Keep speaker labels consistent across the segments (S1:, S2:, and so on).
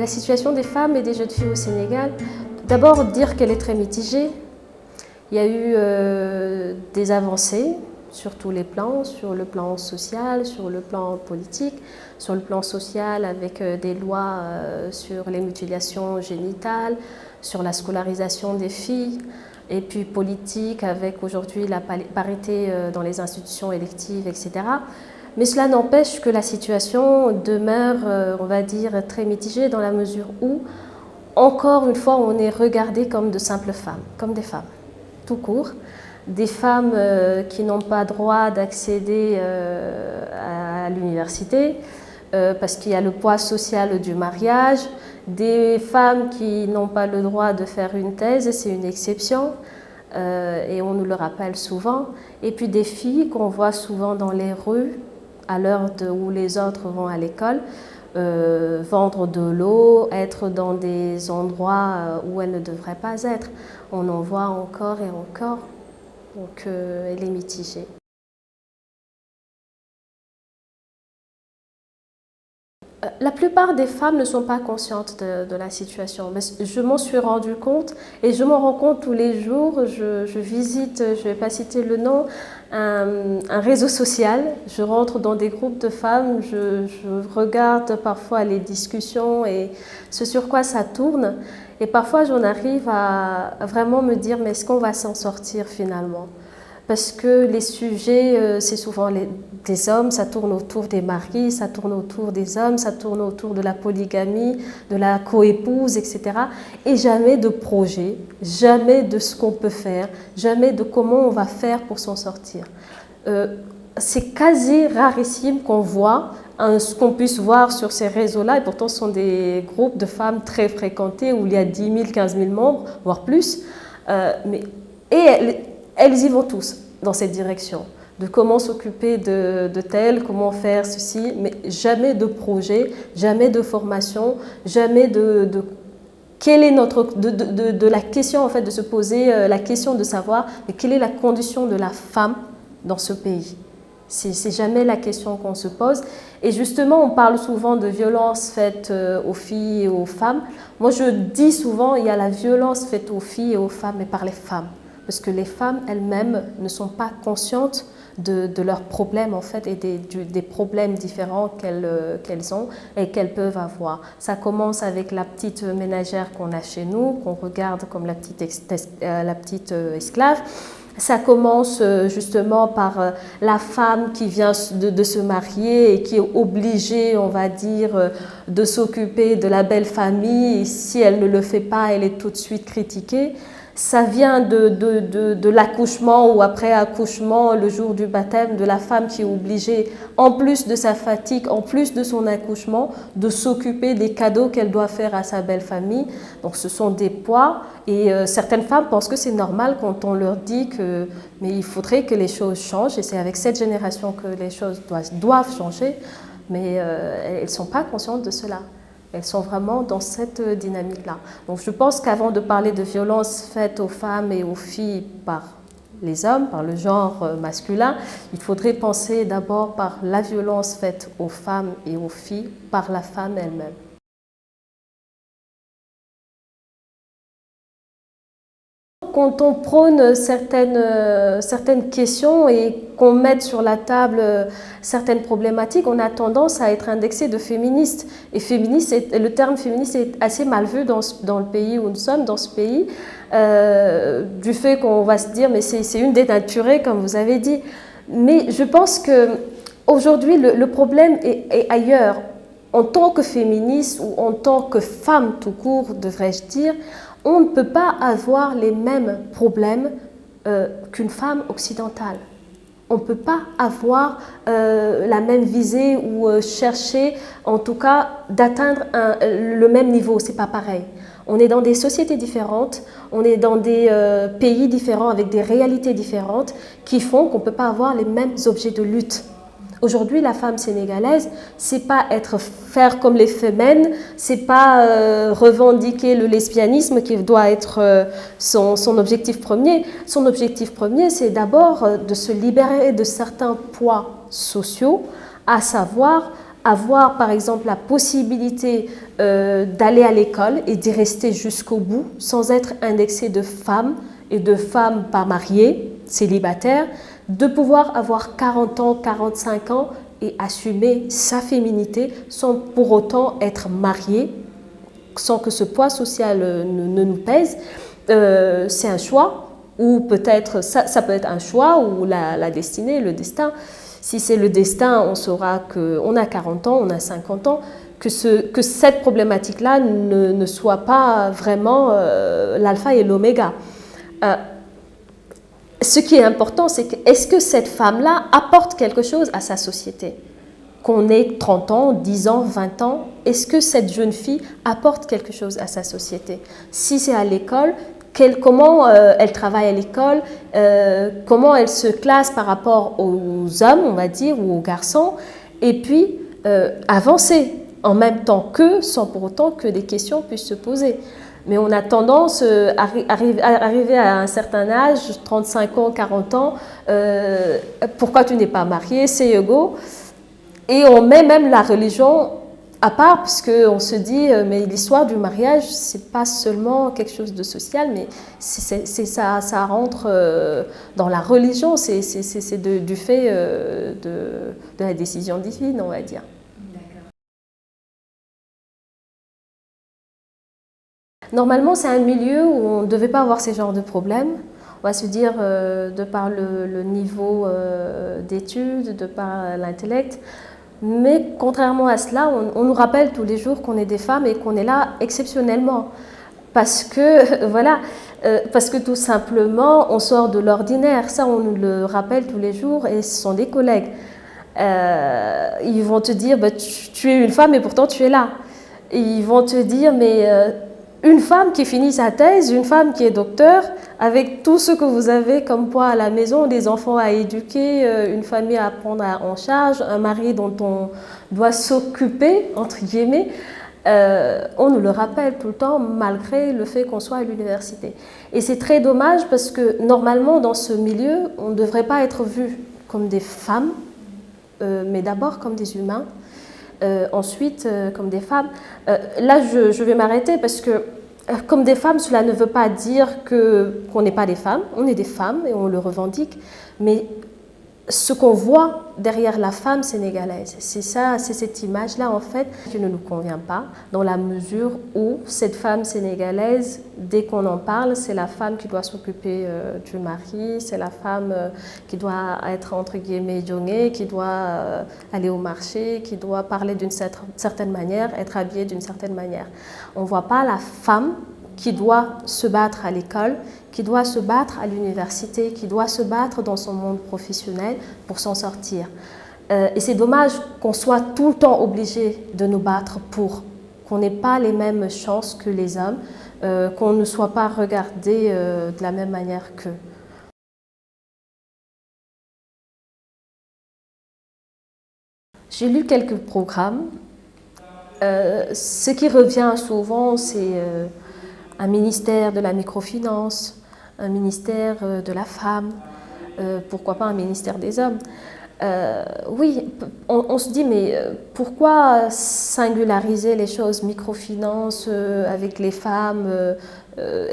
S1: la situation des femmes et des jeunes filles au Sénégal, d'abord dire qu'elle est très mitigée. Il y a eu des avancées sur tous les plans, sur le plan social, sur le plan politique, sur le plan social avec des lois sur les mutilations génitales, sur la scolarisation des filles, et puis politique avec aujourd'hui la parité dans les institutions électives, etc. Mais cela n'empêche que la situation demeure, on va dire, très mitigée dans la mesure où, encore une fois, on est regardé comme de simples femmes, comme des femmes, tout court. Des femmes qui n'ont pas droit d'accéder à l'université parce qu'il y a le poids social du mariage, des femmes qui n'ont pas le droit de faire une thèse, c'est une exception. Et on nous le rappelle souvent, et puis des filles qu'on voit souvent dans les rues à l'heure où les autres vont à l'école, vendre de l'eau, être dans des endroits où elles ne devraient pas être. On en voit encore et encore, donc elle est mitigée. La plupart des femmes ne sont pas conscientes de la situation. Mais je m'en suis rendu compte et je m'en rends compte tous les jours. Je visite, je ne vais pas citer le nom, un réseau social. Je rentre dans des groupes de femmes, je regarde parfois les discussions et ce sur quoi ça tourne. Et parfois j'en arrive à vraiment me dire, mais est-ce qu'on va s'en sortir finalement ? Parce que les sujets, c'est souvent des hommes, ça tourne autour des maris, ça tourne autour des hommes, ça tourne autour de la polygamie, de la coépouse, etc. Et jamais de projet, jamais de ce qu'on peut faire, jamais de comment on va faire pour s'en sortir. C'est quasi rarissime qu'on voit, ce qu'on puisse voir sur ces réseaux-là, et pourtant ce sont des groupes de femmes très fréquentés où il y a 10 000, 15 000 membres, voire plus. Elles y vont tous dans cette direction, de comment s'occuper de tel, comment faire ceci, mais jamais de projet, jamais de formation, jamais quelle est de la question en fait, de se poser la question de savoir mais quelle est la condition de la femme dans ce pays. C'est jamais la question qu'on se pose. Et justement, on parle souvent de violences faites aux filles et aux femmes. Moi, je dis souvent, il y a la violence faite aux filles et aux femmes, mais par les femmes. Parce que les femmes elles-mêmes ne sont pas conscientes de leurs problèmes en fait, et des problèmes différents qu'elles ont et qu'elles peuvent avoir. Ça commence avec la petite ménagère qu'on a chez nous, qu'on regarde comme la petite esclave. Ça commence justement par la femme qui vient de se marier et qui est obligée, on va dire, de s'occuper de la belle famille. Et si elle ne le fait pas, elle est tout de suite critiquée. Ça vient de l'accouchement ou après accouchement, le jour du baptême, de la femme qui est obligée, en plus de sa fatigue, en plus de son accouchement, de s'occuper des cadeaux qu'elle doit faire à sa belle famille. Donc ce sont des poids et certaines femmes pensent que c'est normal quand on leur dit que mais il faudrait que les choses changent et c'est avec cette génération que les choses doivent changer, mais elles ne sont pas conscientes de cela. Elles sont vraiment dans cette dynamique-là. Donc je pense qu'avant de parler de violences faites aux femmes et aux filles par les hommes, par le genre masculin, il faudrait penser d'abord par la violence faite aux femmes et aux filles par la femme elle-même. Quand on prône certaines questions et qu'on mette sur la table certaines problématiques, on a tendance à être indexé de féministe. Et le terme féministe est assez mal vu dans le pays où nous sommes, dans ce pays, du fait qu'on va se dire mais c'est une dénaturée, comme vous avez dit. Mais je pense qu'aujourd'hui, le problème est ailleurs. En tant que féministe ou en tant que femme tout court, devrais-je dire, on ne peut pas avoir les mêmes problèmes qu'une femme occidentale. On ne peut pas avoir la même visée ou chercher, en tout cas, d'atteindre le même niveau. Ce n'est pas pareil. On est dans des sociétés différentes, on est dans des pays différents avec des réalités différentes qui font qu'on ne peut pas avoir les mêmes objets de lutte. Aujourd'hui, la femme sénégalaise, c'est pas faire comme les femmes, c'est pas revendiquer le lesbianisme qui doit être son objectif premier. Son objectif premier, c'est d'abord de se libérer de certains poids sociaux, à savoir avoir par exemple la possibilité d'aller à l'école et d'y rester jusqu'au bout sans être indexé de femmes et de femmes pas mariées, célibataires, de pouvoir avoir 40 ans, 45 ans et assumer sa féminité sans pour autant être mariée, sans que ce poids social ne nous pèse. C'est un choix, ou peut-être, ça peut être un choix, ou la destinée, le destin. Si c'est le destin, on saura qu'on a 40 ans, on a 50 ans, que cette problématique-là ne soit pas vraiment l'alpha et l'oméga. Ce qui est important, c'est que est-ce que cette femme-là apporte quelque chose à sa société? Qu'on ait 30 ans, 10 ans, 20 ans, est-ce que cette jeune fille apporte quelque chose à sa société? Si c'est à l'école, comment elle travaille à l'école, comment elle se classe par rapport aux hommes, on va dire, ou aux garçons, et puis avancer en même temps qu'eux, sans pour autant que des questions puissent se poser. Mais on a tendance à arriver à un certain âge, 35 ans, 40 ans, pourquoi tu n'es pas marié, c'est égaux. Et on met même la religion à part, parce qu'on se dit, mais l'histoire du mariage, c'est pas seulement quelque chose de social, mais ça rentre dans la religion, c'est du fait de la décision divine, on va dire. Normalement, c'est un milieu où on ne devait pas avoir ces genres de problèmes. On va se dire, de par le niveau d'études, de par l'intellect. Mais contrairement à cela, on nous rappelle tous les jours qu'on est des femmes et qu'on est là exceptionnellement. Parce que, voilà, parce que tout simplement, on sort de l'ordinaire. Ça, on nous le rappelle tous les jours et ce sont des collègues. Ils vont te dire, bah, tu es une femme et pourtant tu es là. Et ils vont te dire, mais une femme qui finit sa thèse, une femme qui est docteur, avec tout ce que vous avez comme poids à la maison, des enfants à éduquer, une famille à prendre en charge, un mari dont on doit s'occuper, entre guillemets, on nous le rappelle tout le temps, malgré le fait qu'on soit à l'université. Et c'est très dommage parce que normalement, dans ce milieu, on ne devrait pas être vu comme des femmes, mais d'abord comme des humains. Ensuite, comme des femmes. Là, je vais m'arrêter parce que, comme des femmes, cela ne veut pas dire qu'on n'est pas des femmes. On est des femmes et on le revendique. Mais ce qu'on voit derrière la femme sénégalaise, c'est ça, c'est cette image-là, en fait, qui ne nous convient pas, dans la mesure où cette femme sénégalaise, dès qu'on en parle, c'est la femme qui doit s'occuper du mari, c'est la femme qui doit être, entre guillemets, yongée, qui doit aller au marché, qui doit parler d'une certaine manière, être habillée d'une certaine manière. On ne voit pas la femme qui doit se battre à l'école, qui doit se battre à l'université, qui doit se battre dans son monde professionnel pour s'en sortir. Et c'est dommage qu'on soit tout le temps obligé de nous battre pour, qu'on n'ait pas les mêmes chances que les hommes, qu'on ne soit pas regardé de la même manière qu'eux. J'ai lu quelques programmes. Ce qui revient souvent, c'est un ministère de la microfinance, un ministère de la femme, pourquoi pas un ministère des hommes. Oui, on se dit, mais pourquoi singulariser les choses, microfinance avec les femmes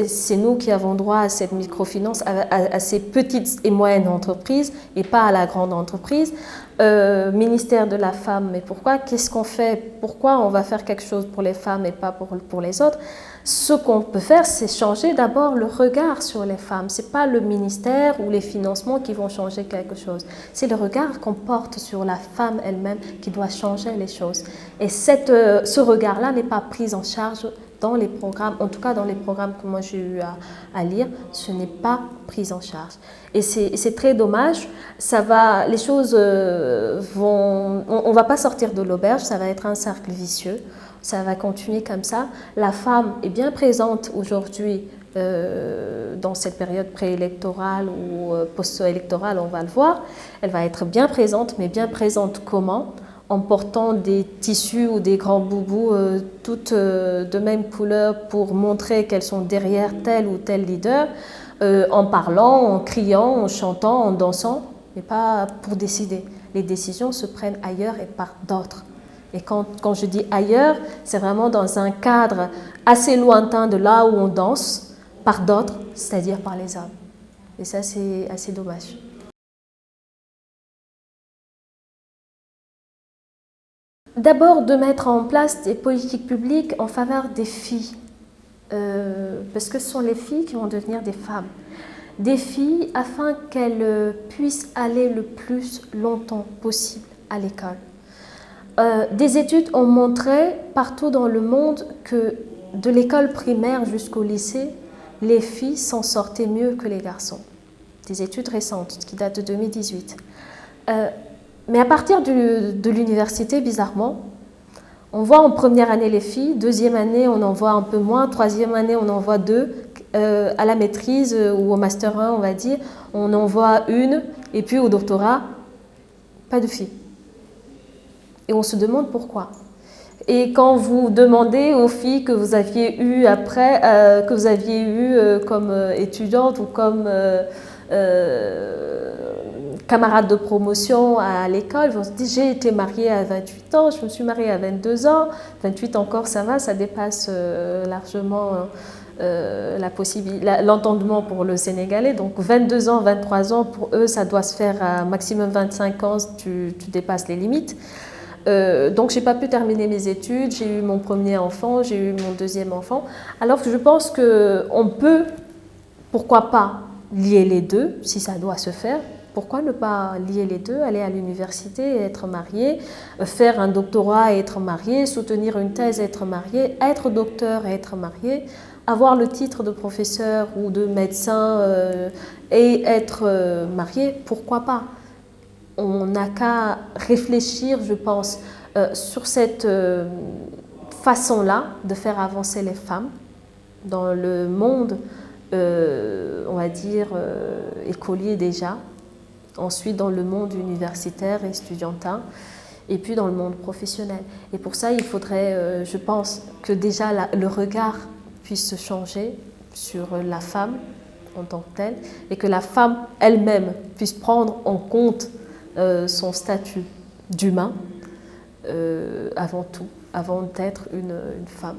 S1: c'est nous qui avons droit à cette microfinance, à ces petites et moyennes entreprises et pas à la grande entreprise. Ministère de la femme, mais pourquoi? Qu'est-ce qu'on fait? Pourquoi on va faire quelque chose pour les femmes et pas pour les autres? Ce qu'on peut faire, c'est changer d'abord le regard sur les femmes. Ce n'est pas le ministère ou les financements qui vont changer quelque chose. C'est le regard qu'on porte sur la femme elle-même qui doit changer les choses. Et ce regard-là n'est pas pris en charge dans les programmes, en tout cas dans les programmes que moi j'ai eu à lire, ce n'est pas pris en charge. Et c'est très dommage. Les choses vont... On ne va pas sortir de l'auberge, ça va être un cercle vicieux. Ça va continuer comme ça. La femme est bien présente aujourd'hui dans cette période préélectorale ou post-électorale, on va le voir. Elle va être bien présente, mais bien présente comment? En portant des tissus ou des grands boubous toutes de même couleur pour montrer qu'elles sont derrière tel ou tel leader, en parlant, en criant, en chantant, en dansant, mais pas pour décider. Les décisions se prennent ailleurs et par d'autres. Et quand je dis ailleurs, c'est vraiment dans un cadre assez lointain de là où on danse par d'autres, c'est-à-dire par les hommes. Et ça, c'est assez dommage. D'abord, de mettre en place des politiques publiques en faveur des filles. Parce que ce sont les filles qui vont devenir des femmes. Des filles afin qu'elles puissent aller le plus longtemps possible à l'école. Des études ont montré partout dans le monde que de l'école primaire jusqu'au lycée, les filles s'en sortaient mieux que les garçons. Des études récentes qui datent de 2018. Mais à partir de l'université, bizarrement, on voit en première année les filles, deuxième année on en voit un peu moins, troisième année on en voit 2, à la maîtrise ou au master 1 on va dire, on en voit 1, et puis au doctorat, pas de filles. Et on se demande pourquoi. Et quand vous demandez aux filles que vous aviez eues après, que vous aviez eues comme étudiantes ou comme camarades de promotion à l'école, vous dites j'ai été mariée à 28 ans, je me suis mariée à 22 ans, 28 encore ça va, ça dépasse largement l'entendement pour le Sénégalais, donc 22 ans, 23 ans, pour eux ça doit se faire à maximum 25 ans, tu dépasses les limites. Donc j'ai pas pu terminer mes études, j'ai eu mon premier enfant, j'ai eu mon deuxième enfant, alors que je pense qu'on peut, pourquoi pas, lier les deux, si ça doit se faire. Pourquoi ne pas lier les deux, aller à l'université et être marié, faire un doctorat et être marié, soutenir une thèse et être marié, être docteur et être marié, avoir le titre de professeur ou de médecin et être marié, pourquoi pas? On n'a qu'à réfléchir, je pense, sur cette façon-là de faire avancer les femmes dans le monde, on va dire, écolier déjà, ensuite dans le monde universitaire et estudiantin, et puis dans le monde professionnel. Et pour ça, il faudrait, je pense, que déjà le regard puisse se changer sur la femme en tant que telle, et que la femme elle-même puisse prendre en compte son statut d'humain avant tout, avant d'être une femme.